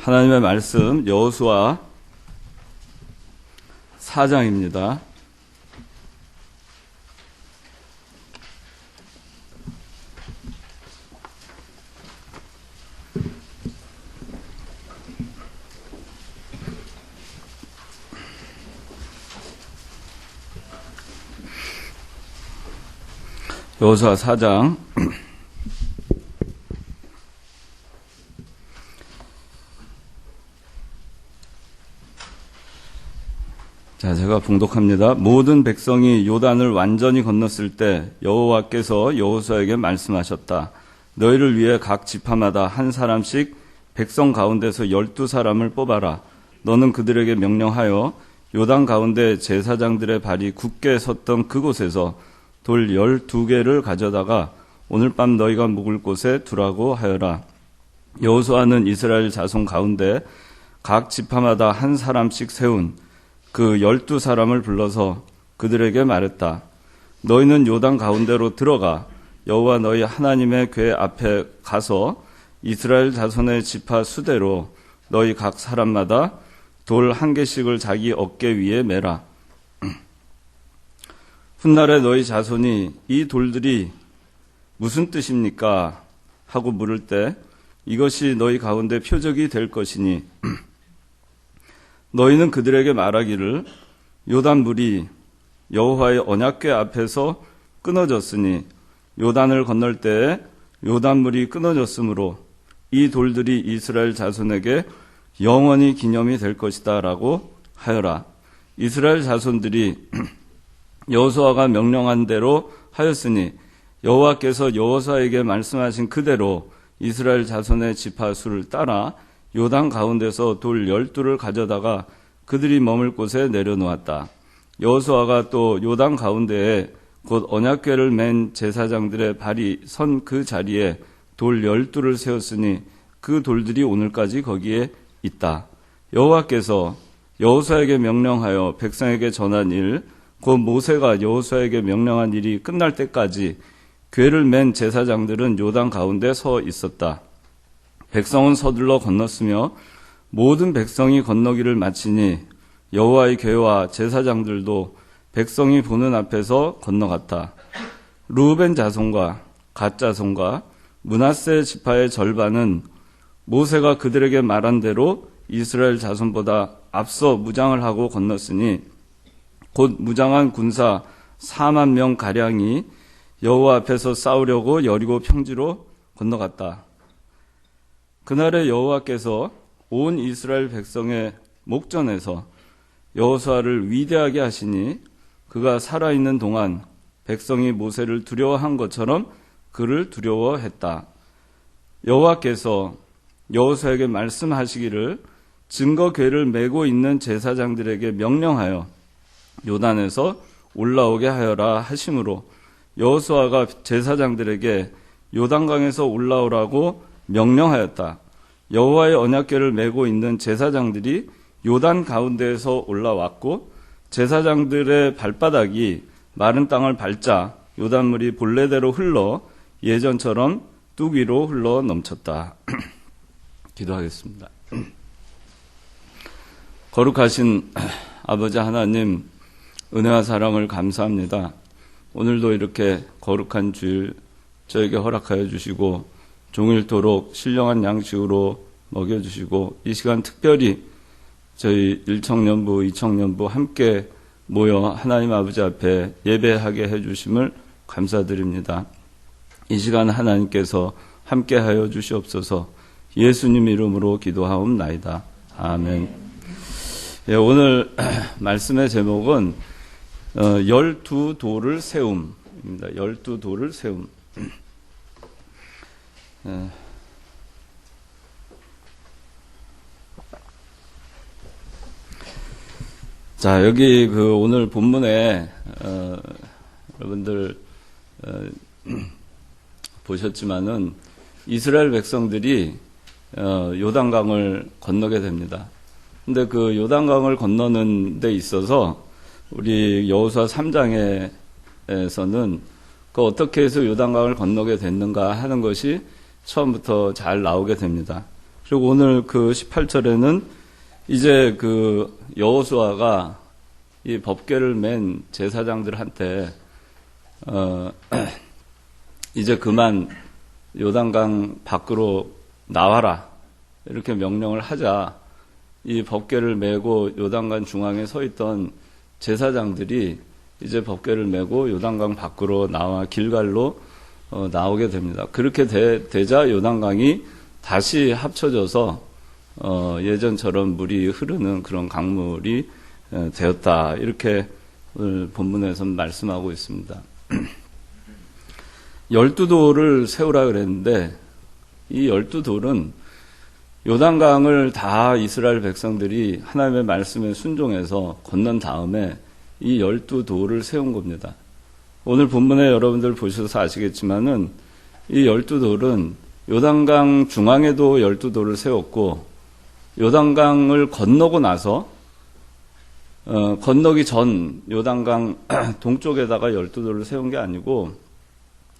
하나님의 말씀 여호수아 4장입니다. 여호수아 4장 자, 제가 봉독합니다. 모든 백성이 요단을 완전히 건넜을 때 여호와께서 여호수아에게 말씀하셨다. 너희를 위해 각 지파마다 한 사람씩 백성 가운데서 12사람을 뽑아라. 너는 그들에게 명령하여 요단 가운데 제사장들의 발이 굳게 섰던 그곳에서 돌 12개를 가져다가 오늘 밤 너희가 묵을 곳에 두라고 하여라. 여호수아는 이스라엘 자손 가운데 각 지파마다 한 사람씩 세운 그 12사람을 불러서 그들에게 말했다. 너희는 요단 가운데로 들어가 여호와 너희 하나님의 궤 앞에 가서 이스라엘 자손의 지파 수대로 너희 각 사람마다 돌 1개씩을 자기 어깨 위에 매라. 훗날에 너희 자손이 이 돌들이 무슨 뜻입니까? 하고 물을 때 이것이 너희 가운데 표적이 될 것이니 너희는 그들에게 말하기를 요단 물이 여호와의 언약궤 앞에서 끊어졌으니 요단을 건널 때에 요단 물이 끊어졌으므로 이 돌들이 이스라엘 자손에게 영원히 기념이 될 것이다 라고 하여라. 이스라엘 자손들이 여호수아가 명령한 대로 하였으니 여호와께서 여호수아에게 말씀하신 그대로 이스라엘 자손의 지파 수를 따라 요단 가운데서 돌 12를 가져다가 그들이 머물 곳에 내려놓았다. 여호수아가 또 요단 가운데에 곧 언약궤를 맨 제사장들의 발이 선 그 자리에 돌 12를 세웠으니 그 돌들이 오늘까지 거기에 있다. 여호와께서 여호수아에게 명령하여 백성에게 전한 일, 곧 모세가 여호수아에게 명령한 일이 끝날 때까지 궤를 맨 제사장들은 요단 가운데 서 있었다. 백성은 서둘러 건넜으며 모든 백성이 건너기를 마치니 여호와의 궤와 제사장들도 백성이 보는 앞에서 건너갔다. 르우벤 자손과 갓 자손과 므낫세 지파의 절반은 모세가 그들에게 말한 대로 이스라엘 자손보다 앞서 무장을 하고 건넜으니 곧 무장한 군사 4만 명 가량이 여호와 앞에서 싸우려고 여리고 평지로 건너갔다. 그날에 여호와께서 온 이스라엘 백성의 목전에서 여호수아를 위대하게 하시니 그가 살아있는 동안 백성이 모세를 두려워한 것처럼 그를 두려워했다. 여호와께서 여호수아에게 말씀하시기를 증거궤를 메고 있는 제사장들에게 명령하여 요단에서 올라오게 하여라 하심으로 여호수아가 제사장들에게 요단강에서 올라오라고 명령하였다. 여호와의 언약궤를 메고 있는 제사장들이 요단 가운데에서 올라왔고 제사장들의 발바닥이 마른 땅을 밟자 요단물이 본래대로 흘러 예전처럼 뚝 위로 흘러 넘쳤다. 기도하겠습니다. 거룩하신 아버지 하나님, 은혜와 사랑을 감사합니다. 오늘도 이렇게 거룩한 주일 저에게 허락하여 주시고 종일토록 신령한 양식으로 먹여주시고 이 시간 특별히 저희 1청년부, 2청년부 함께 모여 하나님 아버지 앞에 예배하게 해주심을 감사드립니다. 이 시간 하나님께서 함께하여 주시옵소서. 예수님 이름으로 기도하옵나이다. 아멘. 예, 오늘 말씀의 제목은 12돌을 세움입니다. 12돌을 세움. 자, 여기 오늘 본문에 여러분들 보셨지만은 이스라엘 백성들이 요단강을 건너게 됩니다. 근데 그 요단강을 건너는 데 있어서 우리 여호수아 3장에서는 그 어떻게 해서 요단강을 건너게 됐는가 하는 것이 처음부터 잘 나오게 됩니다. 그리고 오늘 그 18절에는 이제 그 여호수아가 이 법궤를 맨 제사장들한테 이제 그만 요단강 밖으로 나와라 이렇게 명령을 하자 이 법궤를 메고 요단강 중앙에 서 있던 제사장들이 이제 법궤를 메고 요단강 밖으로 나와 길갈로 나오게 됩니다. 그렇게 되자 요단강이 다시 합쳐져서 예전처럼 물이 흐르는 그런 강물이 되었다. 이렇게 오늘 본문에서 말씀하고 있습니다. 12돌을 세우라 그랬는데 이 12돌은 요단강을 다 이스라엘 백성들이 하나님의 말씀에 순종해서 건넌 다음에 이 12돌을 세운 겁니다. 오늘 본문에 여러분들 보셔서 아시겠지만은 이 12돌은 요단강 중앙에도 12돌을 세웠고 요단강을 건너고 나서 건너기 전 요단강 동쪽에다가 12돌을 세운 게 아니고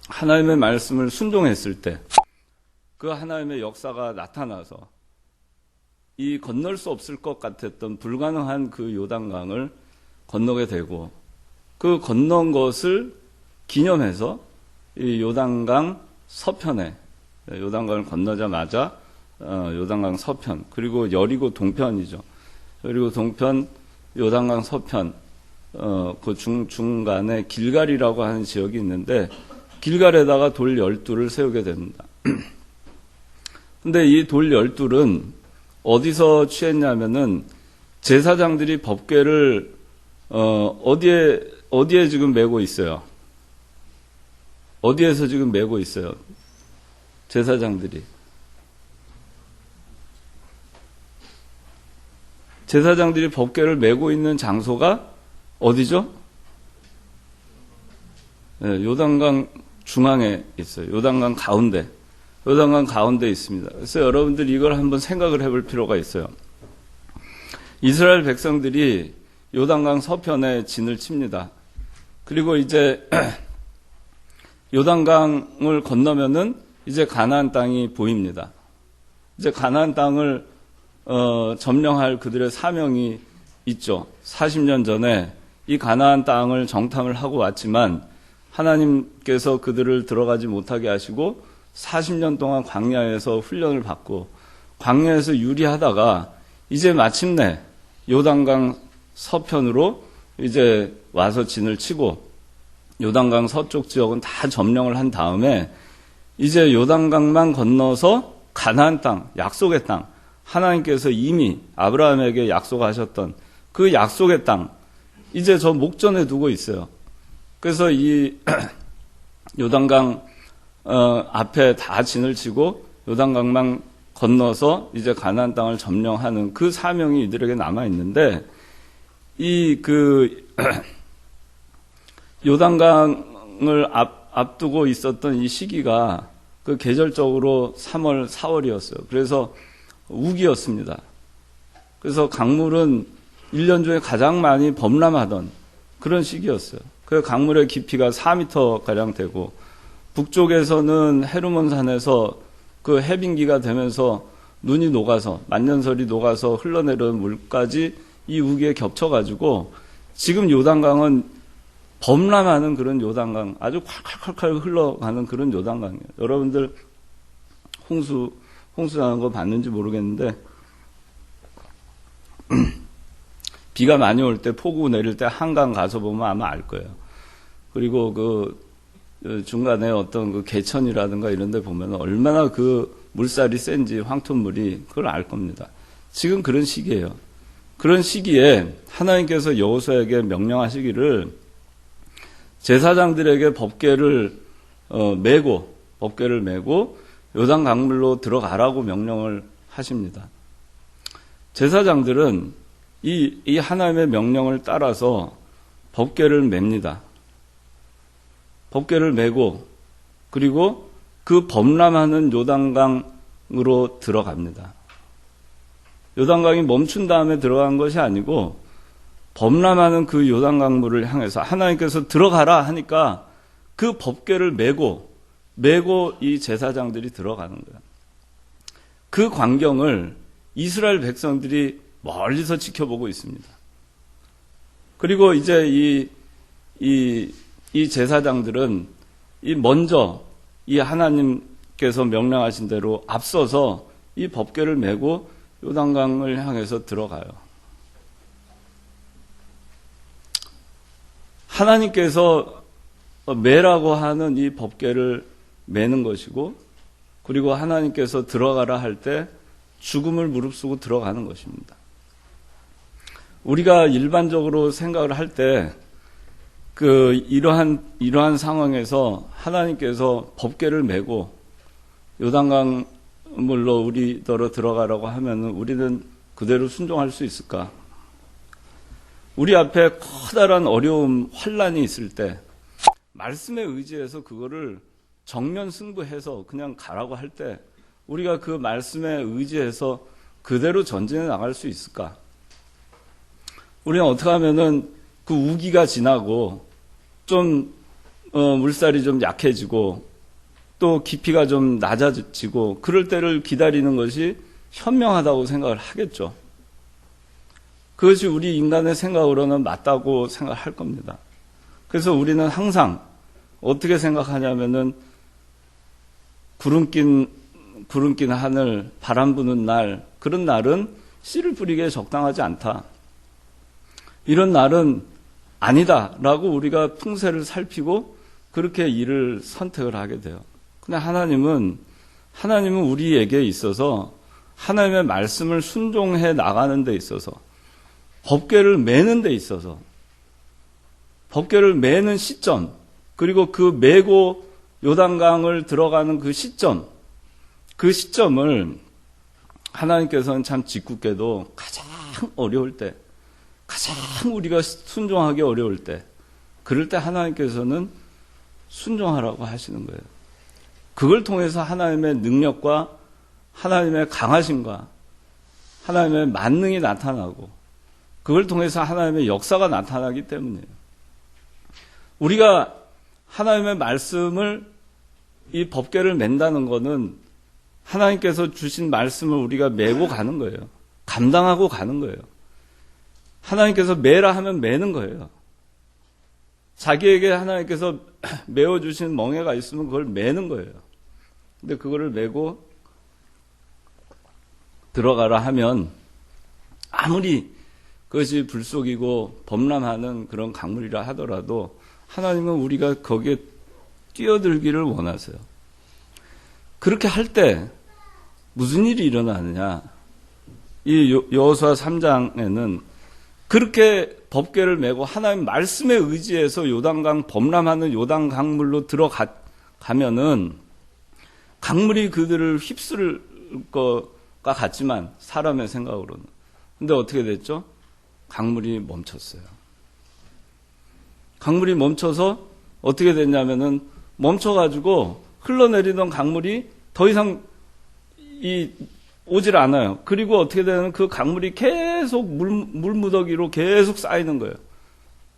하나님의 말씀을 순종했을 때 그 하나님의 역사가 나타나서 이 건널 수 없을 것 같았던 불가능한 그 요단강을 건너게 되고 그 건넌 것을 기념해서 이 요단강 서편에 요단강을 건너자마자 요단강 서편 그리고 여리고 동편이죠. 여리고 동편 요단강 서편 그 중간에 길갈이라고 하는 지역이 있는데 길갈에다가 돌 12를 세우게 됩니다. 근데 이 돌 12은 어디서 취했냐면은 제사장들이 법궤를 어디에 지금 메고 있어요? 어디에서 지금 메고 있어요? 제사장들이. 제사장들이 법궤를 메고 있는 장소가 어디죠? 네, 요단강 중앙에 있어요. 요단강 가운데. 요단강 가운데 있습니다. 그래서 여러분들 이걸 한번 생각을 해볼 필요가 있어요. 이스라엘 백성들이 요단강 서편에 진을 칩니다. 그리고 이제 요단강을 건너면은 이제 가나안 땅이 보입니다. 이제 가나안 땅을 점령할 그들의 사명이 있죠. 40년 전에 이 가나안 땅을 정탐을 하고 왔지만 하나님께서 그들을 들어가지 못하게 하시고 40년 동안 광야에서 훈련을 받고 광야에서 유리하다가 이제 마침내 요단강 서편으로 이제 와서 진을 치고 요단강 서쪽 지역은 다 점령을 한 다음에 이제 요단강만 건너서 가나안 땅, 약속의 땅, 하나님께서 이미 아브라함에게 약속하셨던 그 약속의 땅, 이제 저 목전에 두고 있어요. 그래서 이 요단강 앞에 다 진을 치고 요단강만 건너서 이제 가나안 땅을 점령하는 그 사명이 이들에게 남아 있는데 이 요단강을 앞두고 있었던 이 시기가 그 계절적으로 3월, 4월이었어요. 그래서 우기였습니다. 그래서 강물은 1년 중에 가장 많이 범람하던 그런 시기였어요. 그 강물의 깊이가 4m가량 되고 북쪽에서는 헤르몬산에서 그 해빙기가 되면서 눈이 녹아서 만년설이 녹아서 흘러내려온 물까지 이 우기에 겹쳐가지고 지금 요단강은 범람하는 그런 요단강, 아주 콸콸콸콸 흘러가는 그런 요단강이에요. 여러분들 홍수 나는 거 봤는지 모르겠는데 비가 많이 올 때 폭우 내릴 때 한강 가서 보면 아마 알 거예요. 그리고 그 중간에 어떤 그 개천이라든가 이런 데 보면 얼마나 그 물살이 센지 황토물이 그걸 알 겁니다. 지금 그런 시기예요. 그런 시기에 하나님께서 여호수아에게 명령하시기를 제사장들에게 법궤를 메고 요단 강물로 들어가라고 명령을 하십니다. 제사장들은 이 하나님의 명령을 따라서 법궤를 맵니다. 법궤를 메고 그리고 그 범람하는 요단강으로 들어갑니다. 요단강이 멈춘 다음에 들어간 것이 아니고 범람하는 그 요단강물을 향해서 하나님께서 들어가라 하니까 그 법궤를 메고 이 제사장들이 들어가는 거예요. 그 광경을 이스라엘 백성들이 멀리서 지켜보고 있습니다. 그리고 이제 이 제사장들은 먼저 이 하나님께서 명령하신 대로 앞서서 이 법궤를 메고 요단강을 향해서 들어가요. 하나님께서 메라고 하는 이 법궤를 메는 것이고, 그리고 하나님께서 들어가라 할 때 죽음을 무릅쓰고 들어가는 것입니다. 우리가 일반적으로 생각을 할 때 이러한 상황에서 하나님께서 법궤를 메고 요단강물로 우리더러 들어가라고 하면은 우리는 그대로 순종할 수 있을까? 우리 앞에 커다란 어려움, 환란이 있을 때 말씀에 의지해서 그거를 정면 승부해서 그냥 가라고 할 때 우리가 그 말씀에 의지해서 그대로 전진해 나갈 수 있을까? 우리는 어떻게 하면은 그 우기가 지나고 좀 물살이 좀 약해지고 또 깊이가 좀 낮아지고 그럴 때를 기다리는 것이 현명하다고 생각을 하겠죠. 그것이 우리 인간의 생각으로는 맞다고 생각할 겁니다. 그래서 우리는 항상 어떻게 생각하냐면은 구름 낀 하늘, 바람 부는 날, 그런 날은 씨를 뿌리기에 적당하지 않다. 이런 날은 아니다라고 우리가 풍세를 살피고 그렇게 일을 선택을 하게 돼요. 근데 하나님은 우리에게 있어서 하나님의 말씀을 순종해 나가는 데 있어서 법궤를 메는 데 있어서 법궤를 메는 시점, 그리고 그 메고 요단강을 들어가는 그 시점을 하나님께서는 참 짓궂게도 가장 어려울 때, 가장 우리가 순종하기 어려울 때, 그럴 때 하나님께서는 순종하라고 하시는 거예요. 그걸 통해서 하나님의 능력과 하나님의 강하심과 하나님의 만능이 나타나고, 그걸 통해서 하나님의 역사가 나타나기 때문이에요. 우리가 하나님의 말씀을, 이 법궤를 맨다는 것은 하나님께서 주신 말씀을 우리가 메고 가는 거예요. 감당하고 가는 거예요. 하나님께서 메라 하면 메는 거예요. 자기에게 하나님께서 메어주신 멍에가 있으면 그걸 메는 거예요. 근데 그거를 메고 들어가라 하면 아무리 그것이 불속이고 범람하는 그런 강물이라 하더라도 하나님은 우리가 거기에 뛰어들기를 원하세요. 그렇게 할 때 무슨 일이 일어나느냐? 이 여호수아 3장에는 그렇게 법궤를 메고 하나님 말씀에 의지해서 요단강 범람하는 요단 강물로 들어가면은 강물이 그들을 휩쓸 것과 같지만 사람의 생각으로는. 근데 어떻게 됐죠? 강물이 멈췄어요. 강물이 멈춰서 어떻게 됐냐면은 멈춰가지고 흘러내리던 강물이 더 이상 오질 않아요. 그리고 어떻게 되냐면 그 강물이 계속 물무더기로 계속 쌓이는 거예요.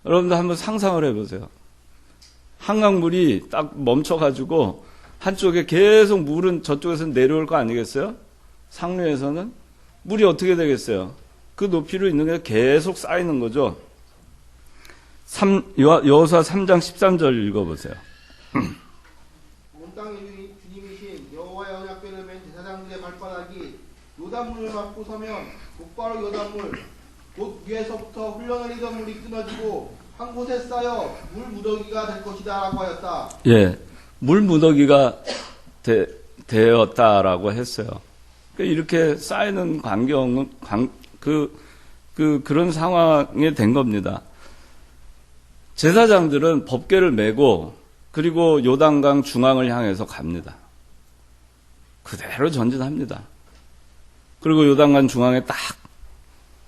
여러분들 한번 상상을 해보세요. 한강물이 딱 멈춰가지고 한쪽에 계속 물은 저쪽에서 내려올 거 아니겠어요? 상류에서는 물이 어떻게 되겠어요? 그 높이로 있는 게 계속 쌓이는 거죠. 여호수아 3장 13절 읽어보세요. 온 땅의 주님이신 여호와의 언약궤를 맨 제사장들의 발바닥이 요단물을 맞고 서면 곧바로 요단물 곧 위에서부터 흘러내리던 물이 끊어지고 한 곳에 쌓여 물 무더기가 될 것이다 라고 하였다. 예, 물 무더기가 되었다라고 했어요. 이렇게 쌓이는 광경은 그런 상황이 된 겁니다. 제사장들은 법궤를 메고 그리고 요단강 중앙을 향해서 갑니다. 그대로 전진합니다. 그리고 요단강 중앙에 딱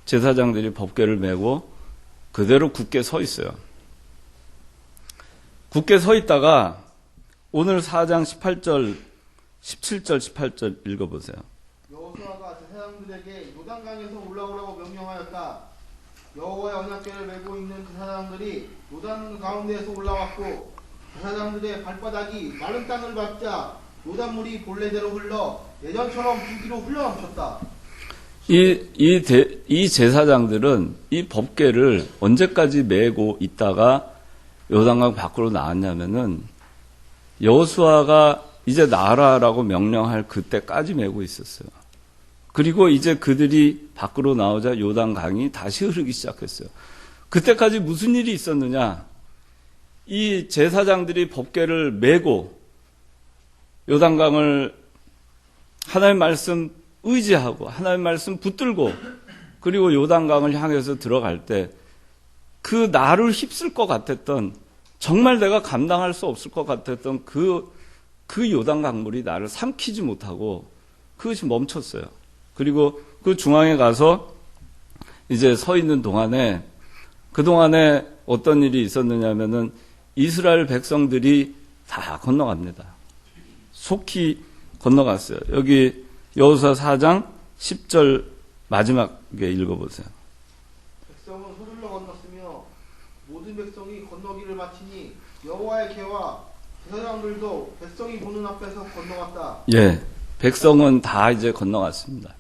제사장들이 법궤를 메고 그대로 굳게 서 있어요. 굳게 서 있다가 오늘 4장 18절, 17절, 18절 읽어보세요. 여호수아가 제사장들에게 요단강에서 올라오라고 명령하였다. 여호와의 언약궤를 메고 있는 제사장들이 요단 가운데에서 올라왔고 제사장들의 발바닥이 마른 땅을 밟자 요단물이 본래대로 흘러 예전처럼 부기로 흘러넘쳤다. 이 제사장들은 이 법궤를 언제까지 메고 있다가 요단강 밖으로 나왔냐면은 여호수아가 이제 나가라라고 명령할 그때까지 메고 있었어요. 그리고 이제 그들이 밖으로 나오자 요단강이 다시 흐르기 시작했어요. 그때까지 무슨 일이 있었느냐? 이 제사장들이 법궤를 메고 요단강을 하나님의 말씀 의지하고 하나님의 말씀 붙들고 그리고 요단강을 향해서 들어갈 때 그 나를 휩쓸 것 같았던 정말 내가 감당할 수 없을 것 같았던 그 요단강물이 나를 삼키지 못하고 그것이 멈췄어요. 그리고 그 중앙에 가서 이제 서 있는 동안에 그동안에 어떤 일이 있었느냐면은 이스라엘 백성들이 다 건너갑니다. 속히 건너갔어요. 여기 여호수아 4장 10절 마지막에 읽어보세요. 백성은 서둘러 건넜으며 모든 백성이 건너기를 마치니 여호와의 궤와 제사장들도 백성이 보는 앞에서 건너갔다. 예, 백성은 다 이제 건너갔습니다.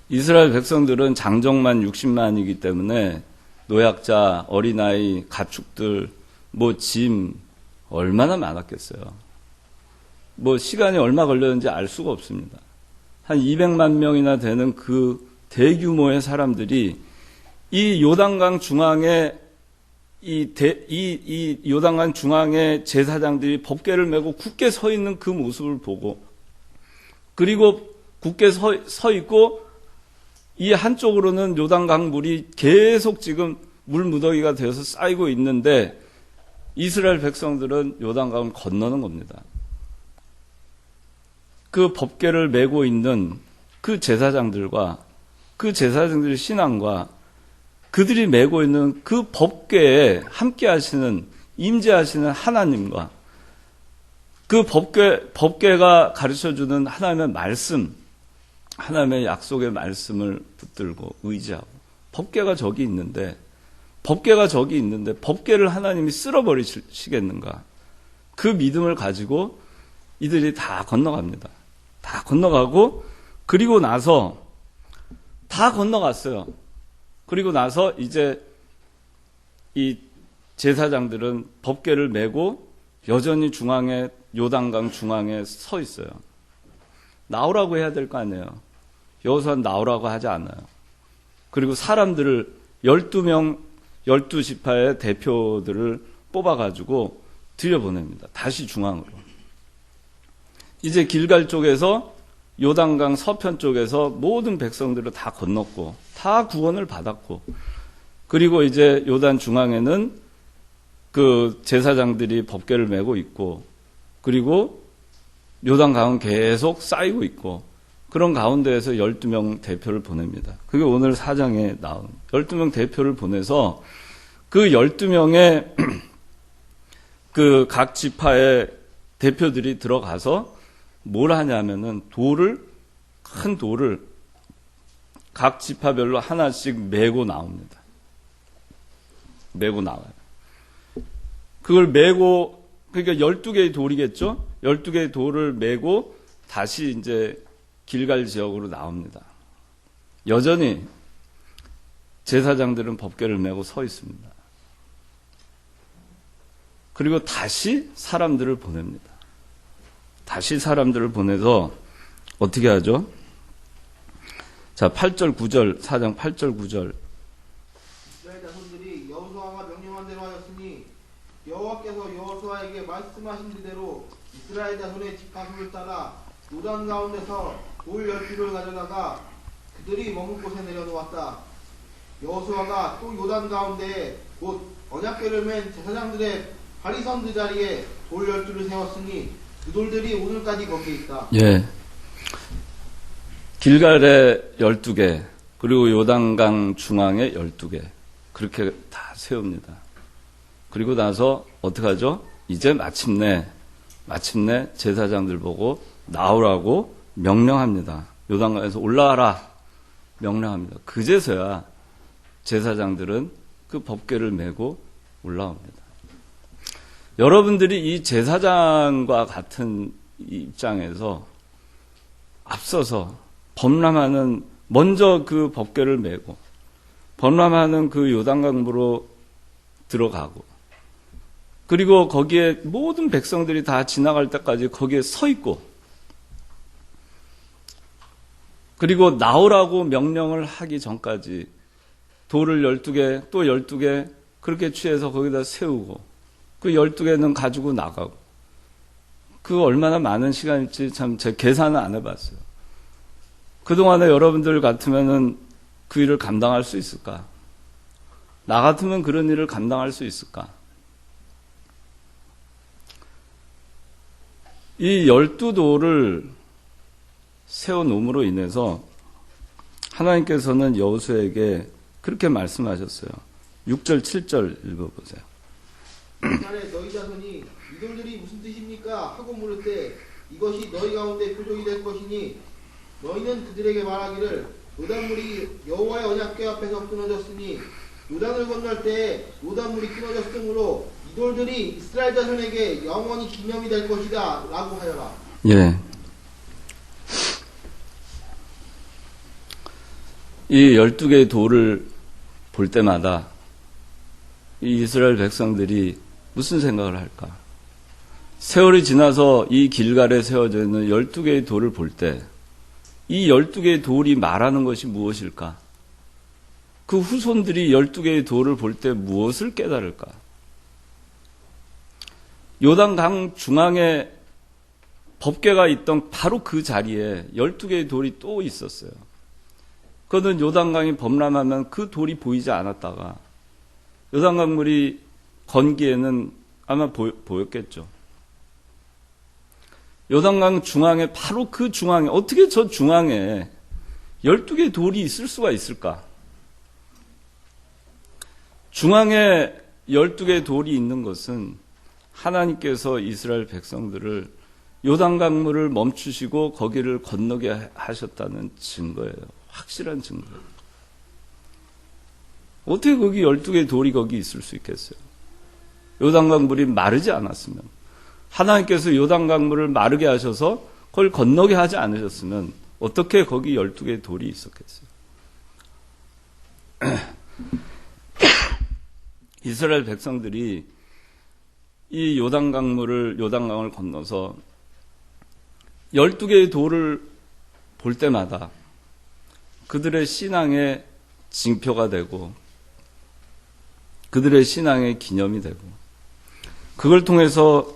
이스라엘 백성들은 장정만 60만이기 때문에 노약자, 어린아이, 가축들, 짐 얼마나 많았겠어요. 시간이 얼마 걸렸는지 알 수가 없습니다. 한 200만 명이나 되는 그 대규모의 사람들이 이 요단강 중앙에 이 요단강 중앙에 제사장들이 법궤를 메고 굳게 서 있는 그 모습을 보고 그리고 굳게 서 있고 이 한쪽으로는 요단강 물이 계속 지금 물 무더기가 되어서 쌓이고 있는데 이스라엘 백성들은 요단강을 건너는 겁니다. 그 법궤를 메고 있는 그 제사장들과 그 제사장들의 신앙과 그들이 메고 있는 그 법궤에 함께 하시는 임재하시는 하나님과 그 법궤가 가르쳐주는 하나님의 말씀, 하나님의 약속의 말씀을 붙들고 의지하고 법궤가 저기 있는데 법궤를 하나님이 쓸어버리시겠는가? 그 믿음을 가지고 이들이 다 건너갑니다. 다 건너가고 그리고 나서 다 건너갔어요. 그리고 나서 이제 이 제사장들은 법궤를 메고 여전히 중앙에 요단강 중앙에 서 있어요. 나오라고 해야 될 거 아니에요. 여호수아는 나오라고 하지 않아요. 그리고 사람들을 12명 12지파의 대표들을 뽑아가지고 들여보냅니다. 다시 중앙으로. 이제 길갈 쪽에서 요단강 서편 쪽에서 모든 백성들을 다 건넜고 다 구원을 받았고 그리고 이제 요단 중앙에는 그 제사장들이 법궤를 메고 있고 그리고 요단강은 계속 쌓이고 있고 그런 가운데에서 12명 대표를 보냅니다. 그게 오늘 4장에 나온 12명 대표를 보내서 그 12명의 그 각 지파의 대표들이 들어가서 뭘 하냐면은 큰 돌을 각 지파별로 하나씩 메고 나옵니다. 메고 나와요. 그걸 메고, 그러니까 12개의 돌이겠죠? 12개의 돌을 메고 다시 이제 길갈 지역으로 나옵니다. 여전히 제사장들은 법궤를 메고 서 있습니다. 그리고 다시 사람들을 보냅니다. 다시 사람들을 보내서 어떻게 하죠? 자, 8절 9절 4장 8절 9절 이스라엘 자손들이 여호수아가 명령한 대로 하였으니 여호와께서 여호수아에게 말씀하신 대로 이스라엘 자손의 집가수를 따라 요단 가운데서 돌 12를 가져다가 그들이 머문 곳에 내려놓았다. 여호수아가 또 요단 가운데에 곧 언약궤를 맨 제사장들의 바리선들 자리에 돌 12를 세웠으니 그 돌들이 오늘까지 거기에 있다. 예. 길갈에 12개, 그리고 요단강 중앙에 12개. 그렇게 다 세웁니다. 그리고 나서 어떻게 하죠? 이제 마침내 제사장들 보고 나오라고 명령합니다. 요단강에서 올라와라. 명령합니다. 그제서야 제사장들은 그 법궤를 메고 올라옵니다. 여러분들이 이 제사장과 같은 입장에서 앞서서 범람하는, 먼저 그 법궤를 메고 범람하는 그 요단강으로 들어가고, 그리고 거기에 모든 백성들이 다 지나갈 때까지 거기에 서 있고, 그리고 나오라고 명령을 하기 전까지 돌을 12개, 또 12개 그렇게 취해서 거기다 세우고, 그 12개는 가지고 나가고, 그 얼마나 많은 시간일지 참 제 계산은 안 해봤어요. 그동안에 여러분들 같으면은 그 일을 감당할 수 있을까? 나 같으면 그런 일을 감당할 수 있을까? 이 12돌을 세워놓음으로 인해서 하나님께서는 여호수아에게 그렇게 말씀하셨어요. 6절, 7절 읽어보세요. 그날에 너희 자손이 이 돌들이 무슨 뜻입니까? 하고 물을 때 이것이 너희 가운데 표적이 될 것이니 너희는 그들에게 말하기를 요단물이 여호와의 언약궤 앞에서 끊어졌으니 요단을 건널 때 요단물이 끊어졌으므로 이 돌들이 이스라엘 자손에게 영원히 기념이 될 것이다 라고 하여라. 예. 이 12개의 돌을 볼 때마다 이 이스라엘 백성들이 무슨 생각을 할까? 세월이 지나서 이 길갈에 세워져 있는 12개의 돌을 볼 때 이 12개의 돌이 말하는 것이 무엇일까? 그 후손들이 12개의 돌을 볼 때 무엇을 깨달을까? 요단강 중앙에 법궤가 있던 바로 그 자리에 12개의 돌이 또 있었어요. 그거는 요단강이 범람하면 그 돌이 보이지 않았다가 요단강물이 건기에는 아마 보였겠죠. 요단강 중앙에, 바로 그 중앙에, 어떻게 저 중앙에 12개의 돌이 있을 수가 있을까? 중앙에 12개의 돌이 있는 것은 하나님께서 이스라엘 백성들을 요단강물을 멈추시고 거기를 건너게 하셨다는 증거예요. 확실한 증거예요. 어떻게 거기 12개의 돌이 거기 있을 수 있겠어요? 요단강물이 마르지 않았으면, 하나님께서 요단강물을 마르게 하셔서 그걸 건너게 하지 않으셨으면 어떻게 거기 12개의 돌이 있었겠어요? 이스라엘 백성들이 이 요단강을 건너서 12개의 돌을 볼 때마다 그들의 신앙의 징표가 되고 그들의 신앙의 기념이 되고, 그걸 통해서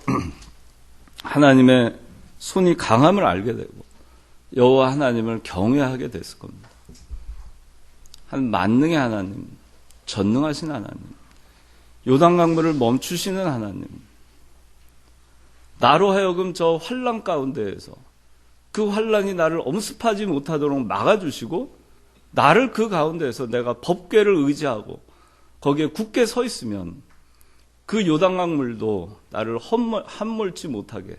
하나님의 손이 강함을 알게 되고 여호와 하나님을 경외하게 됐을 겁니다. 한 만능의 하나님, 전능하신 하나님, 요단강물을 멈추시는 하나님, 나로 하여금 저 환난 가운데에서 그 환난이 나를 엄습하지 못하도록 막아주시고, 나를 그 가운데에서 내가 법궤를 의지하고 거기에 굳게 서 있으면 그 요단강물도 나를 함몰치 못하게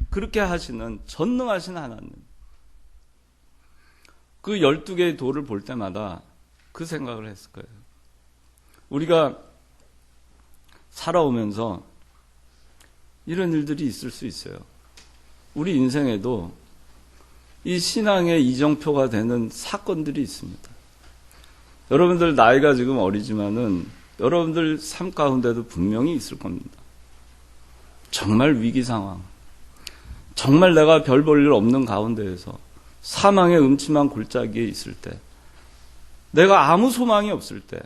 그렇게 하시는 전능하신 하나님. 그 12개의 돌을 볼 때마다 그 생각을 했을 거예요. 우리가 살아오면서 이런 일들이 있을 수 있어요. 우리 인생에도 이 신앙의 이정표가 되는 사건들이 있습니다. 여러분들 나이가 지금 어리지만은 여러분들 삶 가운데도 분명히 있을 겁니다. 정말 위기 상황, 정말 내가 별 볼 일 없는 가운데에서 사망의 음침한 골짜기에 있을 때, 내가 아무 소망이 없을 때,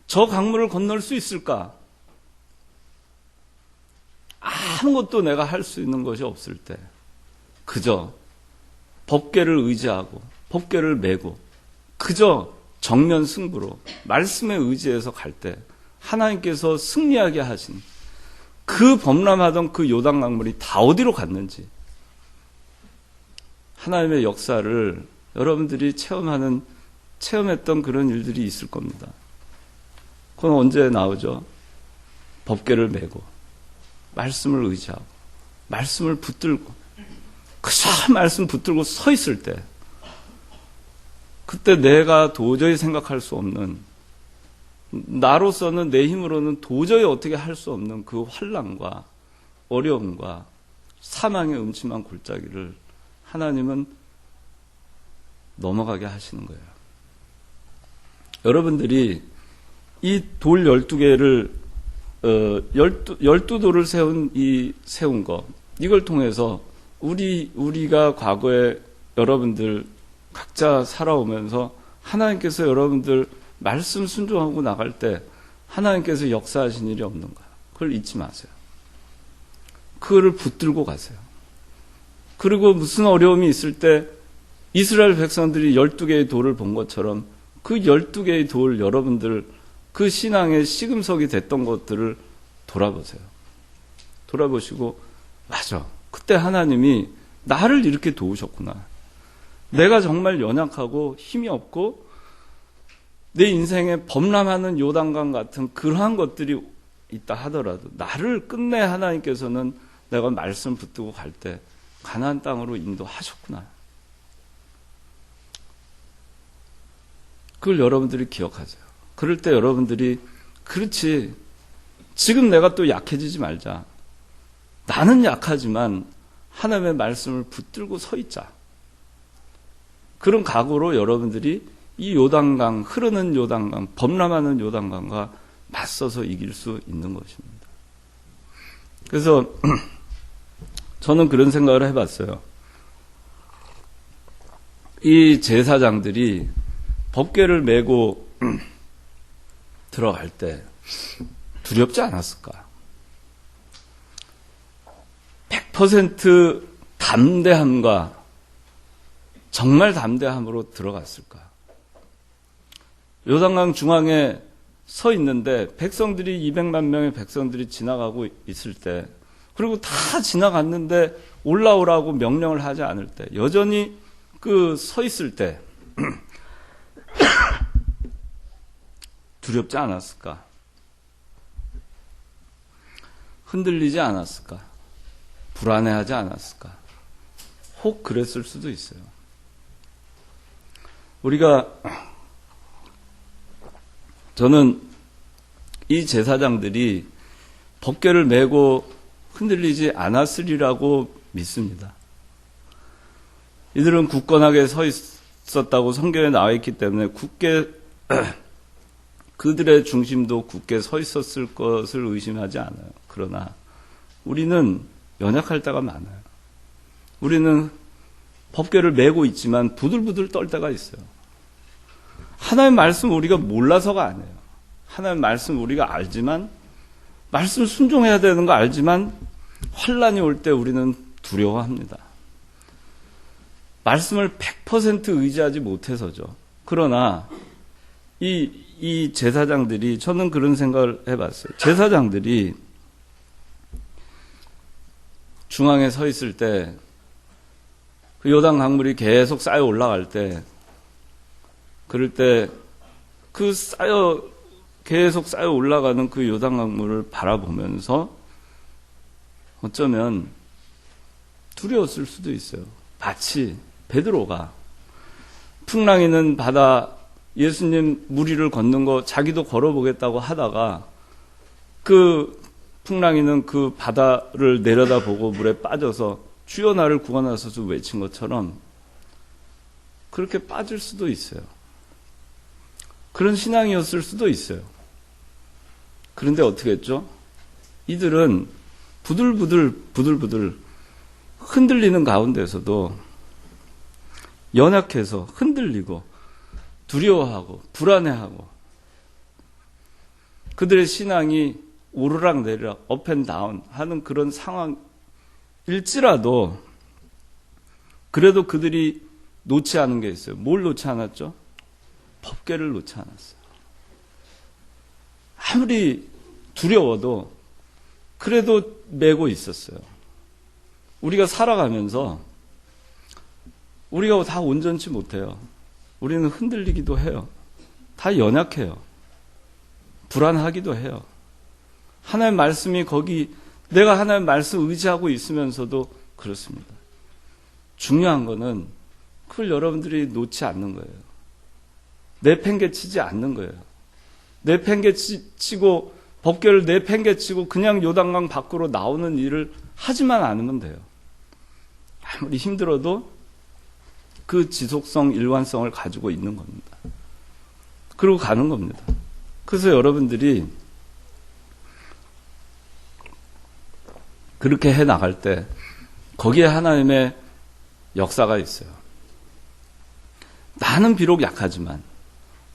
저 강물을 건널 수 있을까? 아무것도 내가 할 수 있는 것이 없을 때, 그저 법궤를 의지하고 법궤를 메고 그저 정면 승부로 말씀에 의지해서 갈 때 하나님께서 승리하게 하신 그 범람하던 그 요단강물이 다 어디로 갔는지, 하나님의 역사를 여러분들이 체험했던 그런 일들이 있을 겁니다. 그건 언제 나오죠? 법궤를 메고 말씀을 의지하고 말씀을 붙들고 그저 말씀 붙들고 서 있을 때, 그때 내가 도저히 생각할 수 없는, 나로서는 내 힘으로는 도저히 어떻게 할 수 없는 그 환난과 어려움과 사망의 음침한 골짜기를 하나님은 넘어가게 하시는 거예요. 여러분들이 이 돌 12개를 12돌을 세운 거, 이걸 통해서 우리가 과거에 여러분들 각자 살아오면서 하나님께서 여러분들 말씀 순종하고 나갈 때 하나님께서 역사하신 일이 없는 거야. 그걸 잊지 마세요. 그거를 붙들고 가세요. 그리고 무슨 어려움이 있을 때 이스라엘 백성들이 12개의 돌을 본 것처럼 그 12개의 돌, 여러분들 그 신앙의 시금석이 됐던 것들을 돌아보세요. 돌아보시고, 맞아. 그때 하나님이 나를 이렇게 도우셨구나. 내가 정말 연약하고 힘이 없고 내 인생에 범람하는 요단강 같은 그러한 것들이 있다 하더라도 나를 끝내 하나님께서는 내가 말씀 붙들고 갈 때 가나안 땅으로 인도하셨구나. 그걸 여러분들이 기억하세요. 그럴 때 여러분들이 그렇지, 지금 내가 또 약해지지 말자. 나는 약하지만 하나님의 말씀을 붙들고 서 있자. 그런 각오로 여러분들이 이 요단강, 흐르는 요단강, 범람하는 요단강과 맞서서 이길 수 있는 것입니다. 그래서 저는 그런 생각을 해봤어요. 이 제사장들이 법궤를 메고 들어갈 때 두렵지 않았을까? 100% 담대함과 정말 담대함으로 들어갔을까? 요단강 중앙에 서 있는데 백성들이 200만 명의 백성들이 지나가고 있을 때, 그리고 다 지나갔는데 올라오라고 명령을 하지 않을 때, 여전히 서 있을 때 두렵지 않았을까? 흔들리지 않았을까? 불안해하지 않았을까? 혹 그랬을 수도 있어요. 저는 이 제사장들이 법궤를 메고 흔들리지 않았으리라고 믿습니다. 이들은 굳건하게 서 있었다고 성경에 나와 있기 때문에 그들의 중심도 굳게 서 있었을 것을 의심하지 않아요. 그러나 우리는 연약할 때가 많아요. 우리는 법궤를 메고 있지만 부들부들 떨 때가 있어요. 하나님 말씀 우리가 몰라서가 아니에요. 하나님 말씀 우리가 알지만, 말씀 순종해야 되는 거 알지만 환란이 올 때 우리는 두려워합니다. 말씀을 100% 의지하지 못해서죠. 그러나 이 제사장들이, 저는 그런 생각을 해봤어요. 제사장들이 중앙에 서 있을 때, 그 요단 강물이 계속 쌓여 올라갈 때, 그럴 때 계속 쌓여 올라가는 그 요단 강물을 바라보면서 어쩌면 두려웠을 수도 있어요. 마치 베드로가 풍랑 있는 바다, 예수님 무리를 걷는 거 자기도 걸어보겠다고 하다가 그 풍랑 있는 그 바다를 내려다보고 물에 빠져서 주여 나를 구원하소서 외친 것처럼 그렇게 빠질 수도 있어요. 그런 신앙이었을 수도 있어요. 그런데 어떻게 했죠? 이들은 부들부들 흔들리는 가운데서도 연약해서 흔들리고 두려워하고 불안해하고 그들의 신앙이 오르락내리락 업앤다운 하는 그런 상황일지라도 그래도 그들이 놓지 않은 게 있어요. 뭘 놓지 않았죠? 법궤를 놓지 않았어요. 아무리 두려워도 그래도 메고 있었어요. 우리가 살아가면서 우리가 다 온전치 못해요. 우리는 흔들리기도 해요. 다 연약해요. 불안하기도 해요. 하나님의 말씀이 내가 하나님의 말씀 의지하고 있으면서도 그렇습니다. 중요한 거는 그걸 여러분들이 놓지 않는 거예요. 내팽개치지 않는 거예요. 내팽개치고 법궤를 내팽개치고 그냥 요단강 밖으로 나오는 일을 하지만 않으면 돼요. 아무리 힘들어도 그 지속성, 일관성을 가지고 있는 겁니다. 그러고 가는 겁니다. 그래서 여러분들이 그렇게 해 나갈 때 거기에 하나님의 역사가 있어요. 나는 비록 약하지만,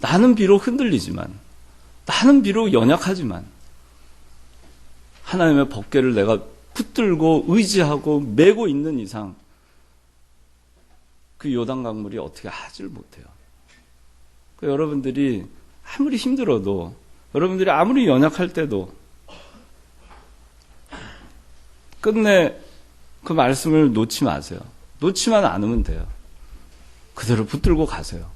나는 비록 흔들리지만, 나는 비록 연약하지만 하나님의 법궤를 내가 붙들고 의지하고 메고 있는 이상 그 요단 강물이 어떻게 하질 못해요. 여러분들이 아무리 힘들어도, 여러분들이 아무리 연약할 때도 끝내 그 말씀을 놓지 마세요. 놓지만 않으면 돼요. 그대로 붙들고 가세요.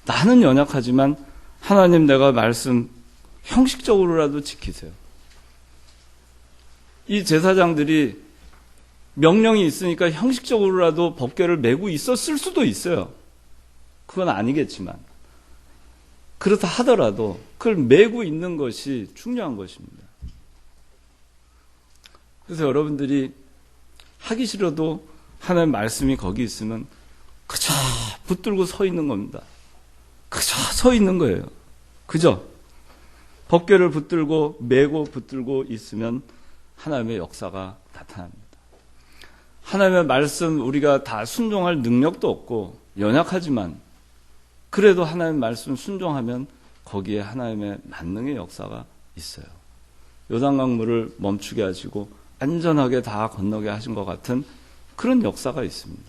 나는 연약하지만 하나님 내가 말씀 형식적으로라도 지키세요. 이 제사장들이 명령이 있으니까 형식적으로라도 법궤를 메고 있었을 수도 있어요. 그건 아니겠지만 그렇다 하더라도 그걸 메고 있는 것이 중요한 것입니다. 그래서 여러분들이 하기 싫어도 하나님 말씀이 거기 있으면 그저 붙들고 서 있는 겁니다. 그저 서 있는 거예요. 그저 법궤를 붙들고 메고 붙들고 있으면 하나님의 역사가 나타납니다. 하나님의 말씀 우리가 다 순종할 능력도 없고 연약하지만 그래도 하나님의 말씀 순종하면 거기에 하나님의 만능의 역사가 있어요. 요단강물을 멈추게 하시고 안전하게 다 건너게 하신 것 같은 그런 역사가 있습니다.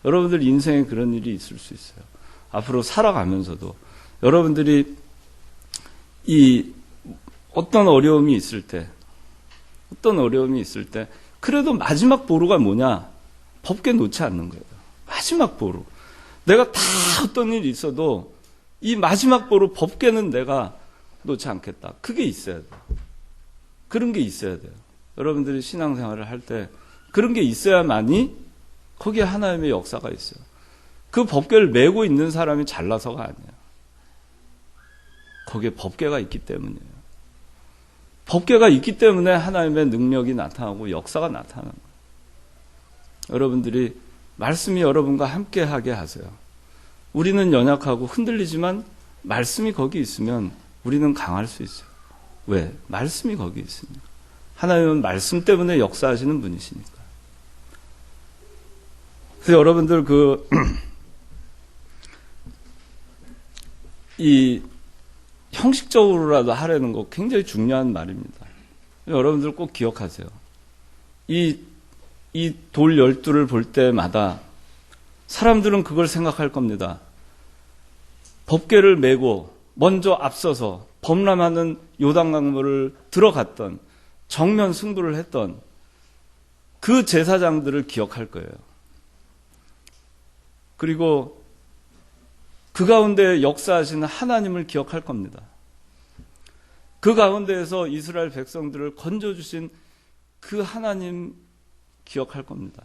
여러분들 인생에 그런 일이 있을 수 있어요. 앞으로 살아가면서도 여러분들이 이 어떤 어려움이 있을 때 그래도 마지막 보루가 뭐냐? 법궤 놓지 않는 거예요. 마지막 보루. 내가 다 어떤 일이 있어도 이 마지막 보루 법궤는 내가 놓지 않겠다. 그게 있어야 돼요. 그런 게 있어야 돼요. 여러분들이 신앙생활을 할 때 그런 게 있어야만이 거기에 하나님의 역사가 있어요. 그 법궤를 메고 있는 사람이 잘나서가 아니에요. 거기에 법궤가 있기 때문이에요. 법궤가 있기 때문에 하나님의 능력이 나타나고 역사가 나타나는 거예요. 여러분들이 말씀이 여러분과 함께하게 하세요. 우리는 연약하고 흔들리지만 말씀이 거기 있으면 우리는 강할 수 있어요. 왜? 말씀이 거기 있으니까. 하나님은 말씀 때문에 역사하시는 분이시니까. 그래서 여러분들 이 형식적으로라도 하려는 거 굉장히 중요한 말입니다. 여러분들 꼭 기억하세요. 이 돌 12를 볼 때마다 사람들은 그걸 생각할 겁니다. 법궤를 메고 먼저 앞서서 범람하는 요단강물을 들어갔던 정면 승부를 했던 그 제사장들을 기억할 거예요. 그리고 그 가운데 역사하시는 하나님을 기억할 겁니다. 그 가운데에서 이스라엘 백성들을 건져주신 그 하나님 기억할 겁니다.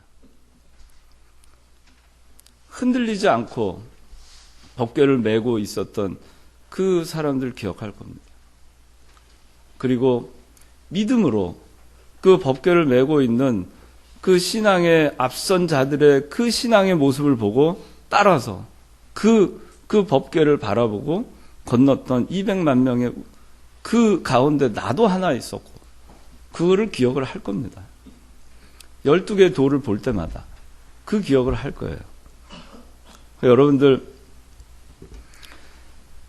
흔들리지 않고 법궤를 메고 있었던 그 사람들 기억할 겁니다. 그리고 믿음으로 그 법궤를 메고 있는 그 신앙의 앞선 자들의 그 신앙의 모습을 보고 따라서 그 법궤를 바라보고 건넜던 200만 명의 그 가운데 나도 하나 있었고 그거를 기억을 할 겁니다. 12개의 돌을 볼 때마다 그 기억을 할 거예요. 여러분들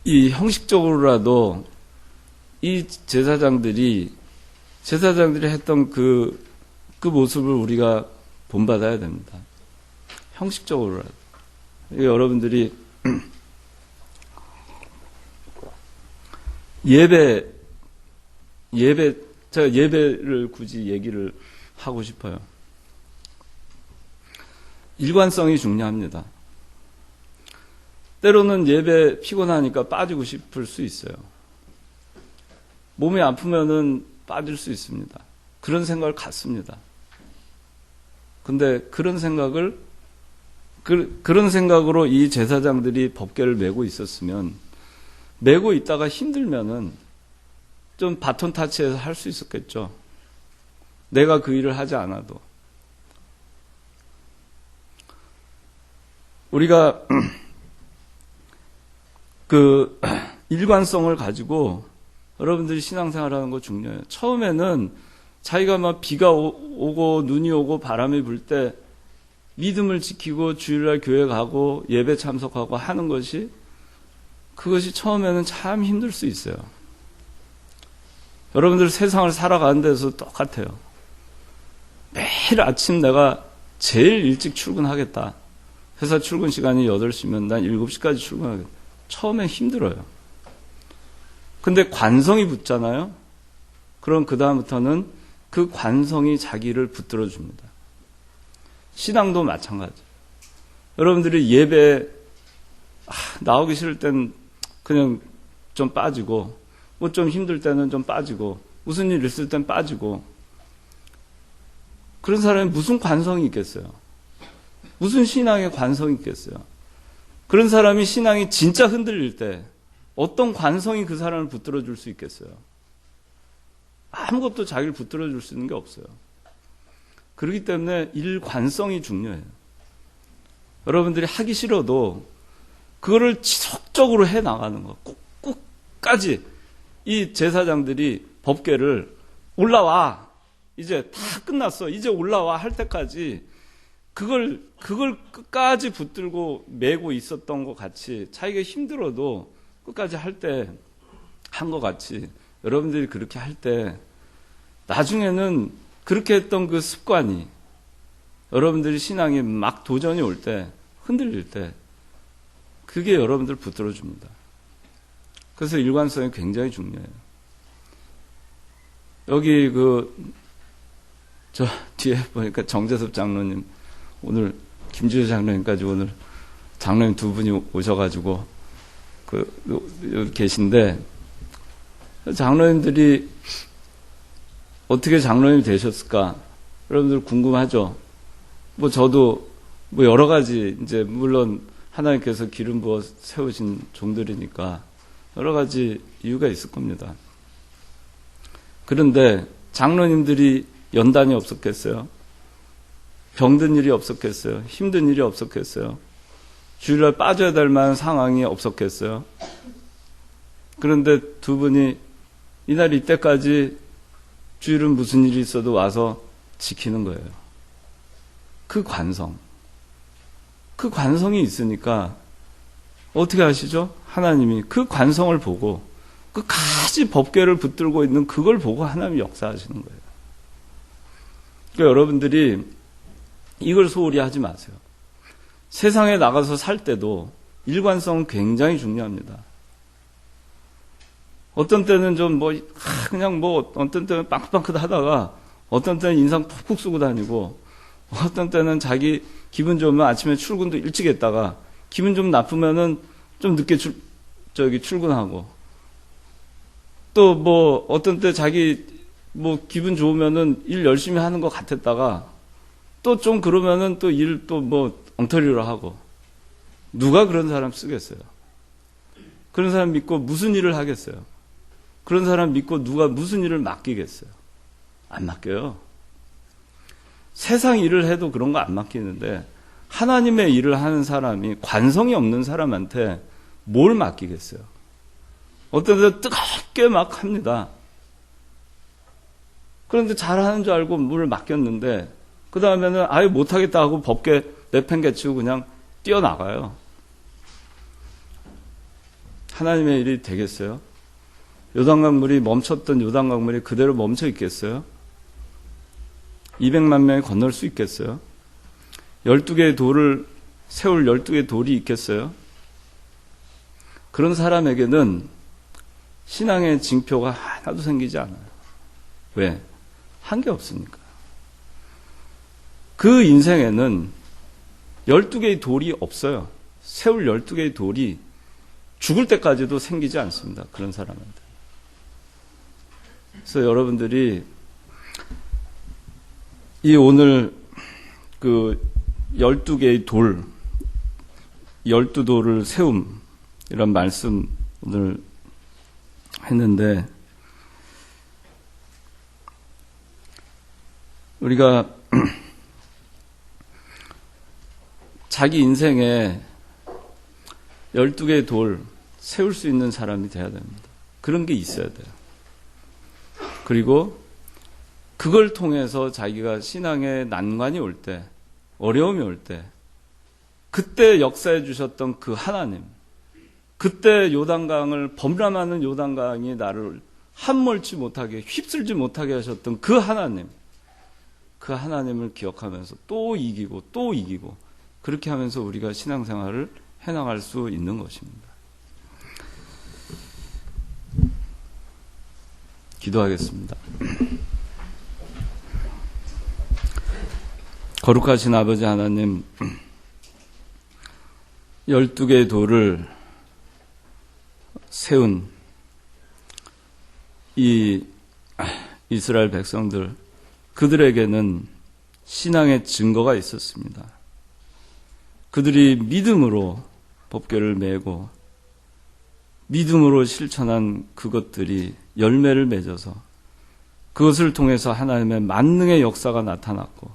이 형식적으로라도 이 제사장들이 했던 그 모습을 우리가 본받아야 됩니다. 형식적으로라도. 여러분들이 제가 예배를 굳이 얘기를 하고 싶어요. 일관성이 중요합니다. 때로는 예배 피곤하니까 빠지고 싶을 수 있어요. 몸이 아프면은 빠질 수 있습니다. 그런 생각을 갖습니다. 근데 그런 생각으로 이 제사장들이 법궤를 메고 있었으면 메고 있다가 힘들면은 좀 바톤 타치해서 할 수 있었겠죠. 내가 그 일을 하지 않아도. 우리가 그 일관성을 가지고 여러분들이 신앙생활하는 거 중요해요. 처음에는 자기가 막 비가 오고 눈이 오고 바람이 불 때 믿음을 지키고 주일날 교회 가고 예배 참석하고 하는 것이, 그것이 처음에는 참 힘들 수 있어요. 여러분들 세상을 살아가는 데서 똑같아요. 매일 아침 내가 제일 일찍 출근하겠다. 회사 출근 시간이 8시면 난 7시까지 출근하겠다. 처음엔 힘들어요. 근데 관성이 붙잖아요. 그럼 그 다음부터는 그 관성이 자기를 붙들어 줍니다. 신앙도 마찬가지. 여러분들이 예배 나오기 싫을 땐 그냥 좀 빠지고, 뭐 좀 힘들 때는 좀 빠지고, 무슨 일 있을 땐 빠지고, 그런 사람이 무슨 관성이 있겠어요? 무슨 신앙의 관성이 있겠어요? 그런 사람이 신앙이 진짜 흔들릴 때 어떤 관성이 그 사람을 붙들어 줄 수 있겠어요? 아무것도 자기를 붙들어 줄 수 있는 게 없어요. 그렇기 때문에 일관성이 중요해요. 여러분들이 하기 싫어도 그거를 지속적으로 해 나가는 거. 끝까지 이 제사장들이 법궤를 올라와. 이제 다 끝났어. 이제 올라와 할 때까지 그걸 끝까지 붙들고 메고 있었던 것 같이, 자기가 힘들어도 끝까지 할 때 한 것 같이, 여러분들이 그렇게 할 때 나중에는 그렇게 했던 그 습관이 여러분들이 신앙이 막 도전이 올 때, 흔들릴 때 그게 여러분들 붙들어 줍니다. 그래서 일관성이 굉장히 중요해요. 여기 저 뒤에 보니까 정재섭 장로님, 오늘 김주호 장로님까지 오늘 장로님 두 분이 오셔가지고 여기 계신데, 장로님들이 어떻게 장로님이 되셨을까? 여러분들 궁금하죠? 저도 여러 가지, 이제 물론 하나님께서 기름 부어 세우신 종들이니까 여러 가지 이유가 있을 겁니다. 그런데 장로님들이 연단이 없었겠어요? 병든 일이 없었겠어요? 힘든 일이 없었겠어요? 주일날 빠져야 될 만한 상황이 없었겠어요? 그런데 두 분이 이날 이때까지 주일은 무슨 일이 있어도 와서 지키는 거예요. 그 관성이 있으니까 어떻게 하시죠? 하나님이 그 관성을 보고 끝까지 법궤를 붙들고 있는 그걸 보고 하나님이 역사하시는 거예요. 그러니까 여러분들이 이걸 소홀히 하지 마세요. 세상에 나가서 살 때도 일관성은 굉장히 중요합니다. 어떤 때는 어떤 때는 빵긋빵긋 하다가, 어떤 때는 인상 푹푹 쓰고 다니고, 어떤 때는 자기 기분 좋으면 아침에 출근도 일찍 했다가, 기분 좀 나쁘면은 좀 늦게 출근하고, 또 어떤 때 자기 기분 좋으면은 일 열심히 하는 것 같았다가, 또 좀 그러면은 또 일 엉터리로 하고. 누가 그런 사람 쓰겠어요? 그런 사람 믿고 무슨 일을 하겠어요? 그런 사람 믿고 누가 무슨 일을 맡기겠어요? 안 맡겨요. 세상 일을 해도 그런 거 안 맡기는데, 하나님의 일을 하는 사람이 관성이 없는 사람한테 뭘 맡기겠어요? 어떤 데 뜨겁게 막 합니다. 그런데 잘하는 줄 알고 물을 맡겼는데, 그 다음에는 아예 못하겠다 하고 법궤 내팽개치고 그냥 뛰어나가요. 하나님의 일이 되겠어요? 요단강물이 멈췄던 요단강물이 그대로 멈춰 있겠어요? 200만 명이 건널 수 있겠어요? 12개의 돌을 세울 12개의 돌이 있겠어요? 그런 사람에게는 신앙의 징표가 하나도 생기지 않아요. 왜? 한 게 없으니까. 그 인생에는 12개의 돌이 없어요. 세울 12개의 돌이 죽을 때까지도 생기지 않습니다. 그런 사람한테. 그래서 여러분들이 이 오늘 12개의 돌, 12돌을 세움, 이런 말씀 오늘 했는데, 우리가 자기 인생에 12개의 돌 세울 수 있는 사람이 돼야 됩니다. 그런 게 있어야 돼요. 그리고 그걸 통해서 자기가 신앙의 난관이 올 때, 어려움이 올 때, 그때 역사해 주셨던 그 하나님, 그때 요단강을 범람하는 요단강이 나를 함몰치 못하게, 휩쓸지 못하게 하셨던 그 하나님, 그 하나님을 기억하면서 또 이기고 또 이기고 그렇게 하면서 우리가 신앙생활을 해나갈 수 있는 것입니다. 기도하겠습니다. 거룩하신 아버지 하나님, 12개의 돌을 세운 이 이스라엘 백성들, 그들에게는 신앙의 증거가 있었습니다. 그들이 믿음으로 법궤를 메고 믿음으로 실천한 그것들이 열매를 맺어서 그것을 통해서 하나님의 만능의 역사가 나타났고,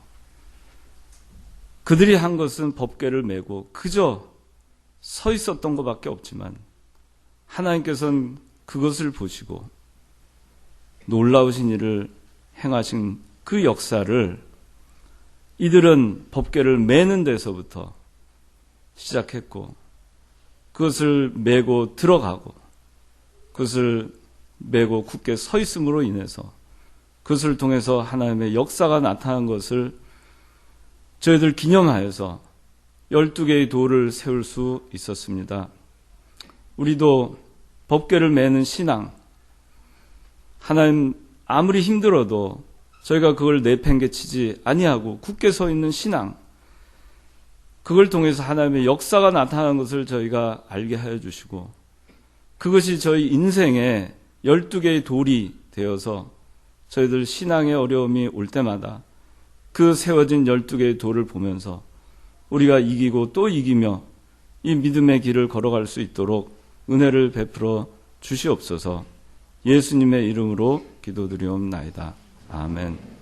그들이 한 것은 법궤를 메고 그저 서 있었던 것밖에 없지만 하나님께서는 그것을 보시고 놀라우신 일을 행하신 그 역사를 이들은 법궤를 메는 데서부터 시작했고, 그것을 메고 들어가고 그것을 메고 굳게 서 있음으로 인해서 그것을 통해서 하나님의 역사가 나타난 것을 저희들 기념하여서 12개의 돌을 세울 수 있었습니다. 우리도 법궤를 메는 신앙, 하나님 아무리 힘들어도 저희가 그걸 내팽개치지 아니하고 굳게 서 있는 신앙, 그걸 통해서 하나님의 역사가 나타나는 것을 저희가 알게 하여 주시고, 그것이 저희 인생의 12개의 돌이 되어서 저희들 신앙의 어려움이 올 때마다 그 세워진 12개의 돌을 보면서 우리가 이기고 또 이기며 이 믿음의 길을 걸어갈 수 있도록 은혜를 베풀어 주시옵소서. 예수님의 이름으로 기도드리옵나이다. 아멘.